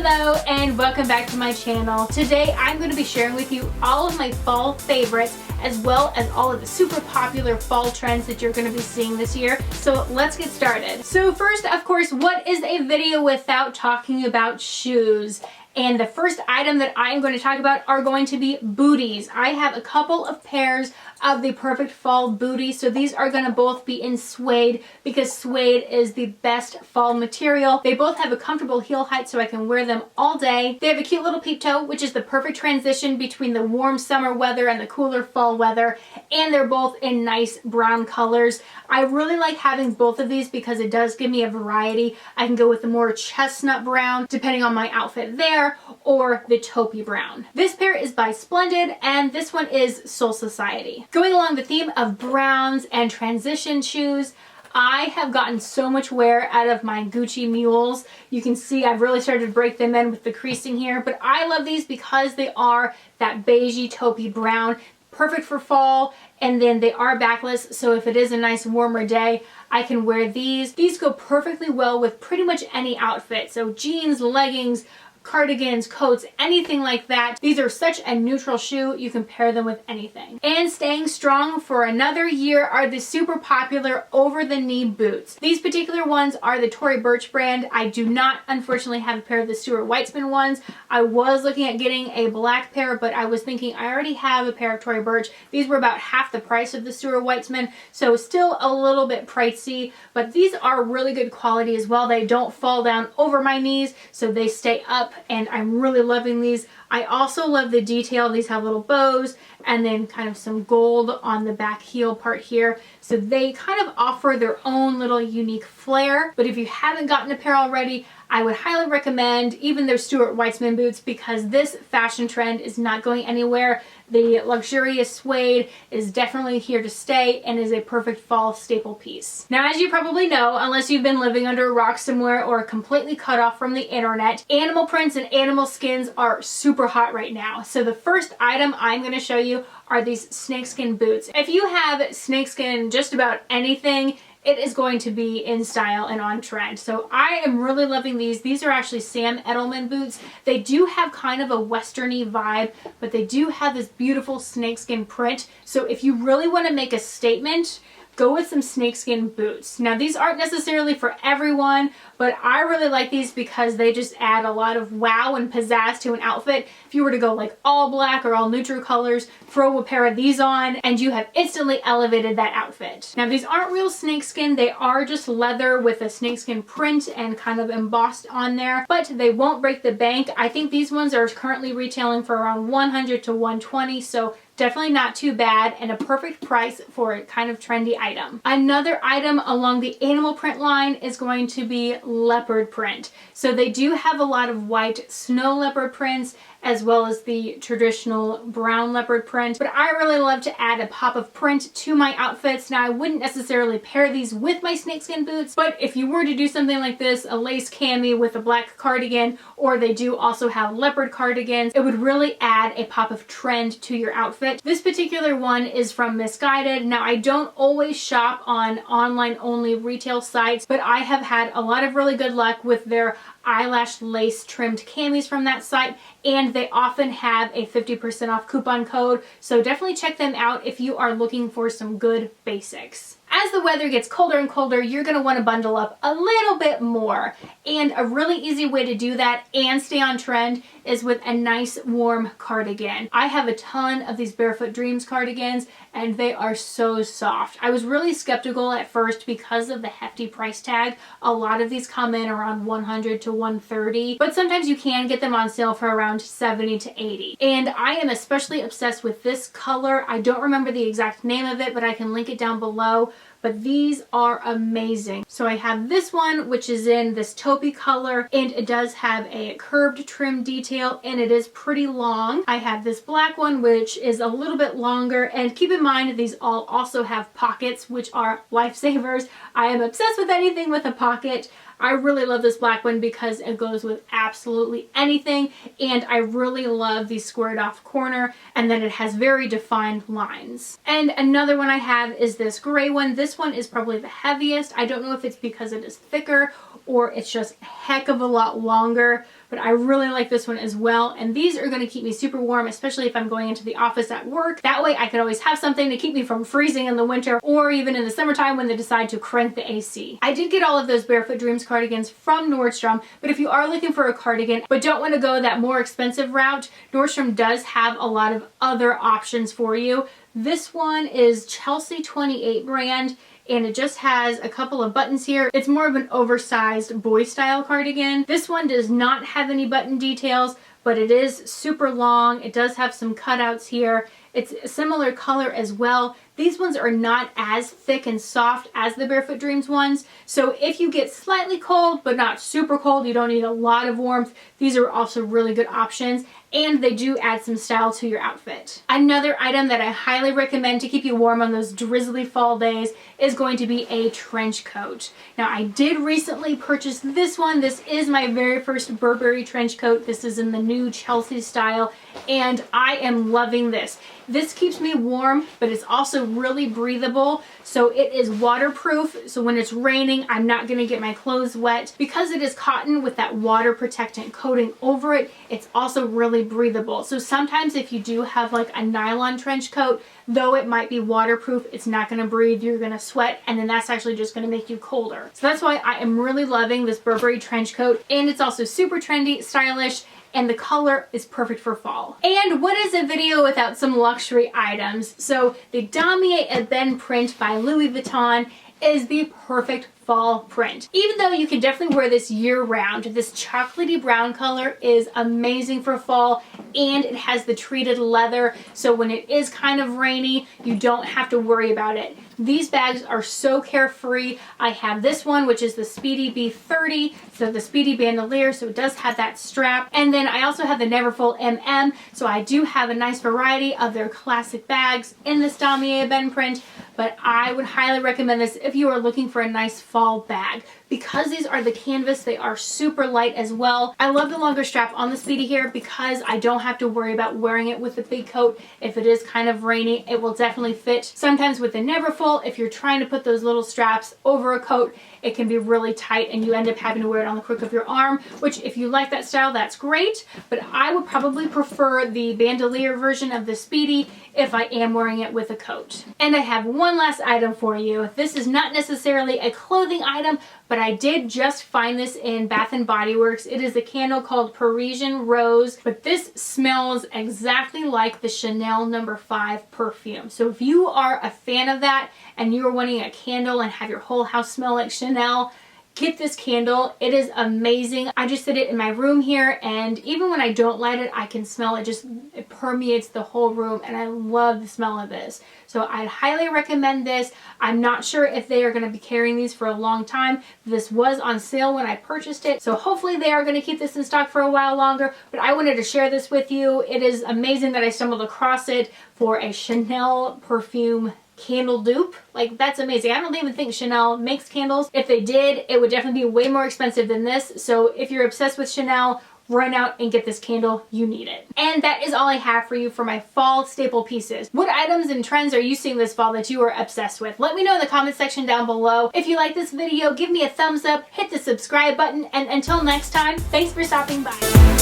Hello and welcome back to my channel. Today I'm going to be sharing with you all of my fall favorites as well as all of the super popular fall trends that you're going to be seeing this year. So let's get started. So first, of course, what is a video without talking about shoes? And the first item that I'm going to talk about are going to be booties. I have a couple of pairs of the perfect fall booties. So these are going to both be in suede because suede is the best fall material. They both have a comfortable heel height so I can wear them all day. They have a cute little peep toe, which is the perfect transition between the warm summer weather and the cooler fall weather. And they're both in nice brown colors. I really like having both of these because it does give me a variety. I can go with the more chestnut brown depending on my outfit there, or the taupey brown. This pair is by Splendid and this one is Soul Society. Going along the theme of browns and transition shoes, I have gotten so much wear out of my Gucci mules. You can see I've really started to break them in with the creasing here, but I love these because they are that beigey taupey brown, perfect for fall, and then they are backless, so if it is a nice warmer day, I can wear these. These go perfectly well with pretty much any outfit, so jeans, leggings, cardigans, coats, anything like that. These are such a neutral shoe, you can pair them with anything. And staying strong for another year are the super popular over-the-knee boots. These particular ones are the Tory Burch brand. I do not, unfortunately, have a pair of the Stuart Weitzman ones. I was looking at getting a black pair, but I was thinking I already have a pair of Tory Burch. These were about half the price of the Stuart Weitzman, so still a little bit pricey, but these are really good quality as well. They don't fall down over my knees, so they stay up, and I'm really loving these. I also love the detail. These have little bows and then kind of some gold on the back heel part here. So they kind of offer their own little unique flair. But if you haven't gotten a pair already, I would highly recommend even their Stuart Weitzman boots because this fashion trend is not going anywhere. The luxurious suede is definitely here to stay and is a perfect fall staple piece. Now, as you probably know, unless you've been living under a rock somewhere or completely cut off from the internet, animal prints and animal skins are super hot right now. So the first item I'm going to show you are these snakeskin boots. If you have snakeskin just about anything, it is going to be in style and on trend. So I am really loving these. These are actually Sam Edelman boots. They do have kind of a westerny vibe, but they do have this beautiful snakeskin print. So if you really want to make a statement, go with some snakeskin boots. Now these aren't necessarily for everyone, but I really like these because they just add a lot of wow and pizzazz to an outfit. If you were to go like all black or all neutral colors, throw a pair of these on and you have instantly elevated that outfit. Now these aren't real snakeskin, they are just leather with a snakeskin print and kind of embossed on there, but they won't break the bank. I think these ones are currently retailing for around $100 to $120, so definitely not too bad and a perfect price for a kind of trendy item. Another item along the animal print line is going to be leopard print. So they do have a lot of white snow leopard prints as well as the traditional brown leopard print, but I really love to add a pop of print to my outfits. Now I wouldn't necessarily pair these with my snakeskin boots, but if you were to do something like this, a lace cami with a black cardigan, or they do also have leopard cardigans, it would really add a pop of trend to your outfit. This particular one is from Missguided. Now I don't always shop on online only retail sites, but I have had a lot of really good luck with their eyelash lace trimmed camis from that site, and they often have a 50% off coupon code, so definitely check them out if you are looking for some good basics. As the weather gets colder and colder, you're going to want to bundle up a little bit more. And a really easy way to do that and stay on trend is with a nice warm cardigan. I have a ton of these Barefoot Dreams cardigans and they are so soft. I was really skeptical at first because of the hefty price tag. A lot of these come in around $100 to $130, but sometimes you can get them on sale for around $70 to $80. And I am especially obsessed with this color. I don't remember the exact name of it, but I can link it down below. But these are amazing. So I have this one, which is in this taupey color, and it does have a curved trim detail, and it is pretty long. I have this black one, which is a little bit longer, and keep in mind these all also have pockets, which are lifesavers. I am obsessed with anything with a pocket. I really love this black one because it goes with absolutely anything, and I really love the squared off corner and then it has very defined lines. And another one I have is this gray one. This one is probably the heaviest. I don't know if it's because it is thicker or it's just a heck of a lot longer, but I really like this one as well. And these are going to keep me super warm, especially if I'm going into the office at work. That way I can always have something to keep me from freezing in the winter or even in the summertime when they decide to crank the AC. I did get all of those Barefoot Dreams cardigans from Nordstrom, but if you are looking for a cardigan but don't want to go that more expensive route, Nordstrom does have a lot of other options for you. This one is Chelsea 28 brand, and it just has a couple of buttons here. It's more of an oversized boy style cardigan. This one does not have any button details, but it is super long. It does have some cutouts here. It's a similar color as well. These ones are not as thick and soft as the Barefoot Dreams ones. So if you get slightly cold, but not super cold, you don't need a lot of warmth, these are also really good options. And they do add some style to your outfit. Another item that I highly recommend to keep you warm on those drizzly fall days is going to be a trench coat. Now, I did recently purchase this one. This is my very first Burberry trench coat. This is in the new Chelsea style, and I am loving this. This keeps me warm, but it's also really breathable. So it is waterproof. So when it's raining, I'm not gonna get my clothes wet. Because it is cotton with that water protectant coating over it, it's also really breathable. So sometimes if you do have like a nylon trench coat, though it might be waterproof, it's not gonna breathe, you're gonna sweat, and then that's actually just gonna make you colder. So that's why I am really loving this Burberry trench coat, and it's also super trendy, stylish, and the color is perfect for fall. And what is a video without some luxury items? So the Damier Ebene print by Louis Vuitton is the perfect fall print. Even though you can definitely wear this year round, this chocolatey brown color is amazing for fall, and it has the treated leather, so when it is kind of rainy, you don't have to worry about it. These bags are so carefree. I have this one, which is the Speedy B30, so the Speedy bandolier, so it does have that strap. And then I also have the Neverfull MM, so I do have a nice variety of their classic bags in this Damier Ebene print, but I would highly recommend this if you are looking for a nice fall bag. Because these are the canvas, they are super light as well. I love the longer strap on the Speedy here because I don't have to worry about wearing it with the big coat. If it is kind of rainy, it will definitely fit. Sometimes with the Neverfull, if you're trying to put those little straps over a coat, it can be really tight and you end up having to wear it on the crook of your arm, which if you like that style, that's great. But I would probably prefer the bandolier version of the Speedy if I am wearing it with a coat. And I have one last item for you. This is not necessarily a clothing item, but I did just find this in Bath & Body Works. It is a candle called Parisian Rose, but this smells exactly like the Chanel No. 5 perfume. So if you are a fan of that and you are wanting a candle and have your whole house smell like Chanel, get this candle. It is amazing. I just sit it in my room here, and even when I don't light it, I can smell it. It permeates the whole room, and I love the smell of this. So I highly recommend this. I'm not sure if they are going to be carrying these for a long time. This was on sale when I purchased it, so hopefully they are going to keep this in stock for a while longer, but I wanted to share this with you. It is amazing that I stumbled across it for a Chanel perfume candle dupe. Like, that's amazing. I don't even think Chanel makes candles. If they did, it would definitely be way more expensive than this. So if you're obsessed with Chanel, run out and get this candle. You need it. And that is all I have for you for my fall staple pieces. What items and trends are you seeing this fall that you are obsessed with? Let me know in the comment section down below. If you like this video, give me a thumbs up, hit the subscribe button, and until next time, thanks for stopping by.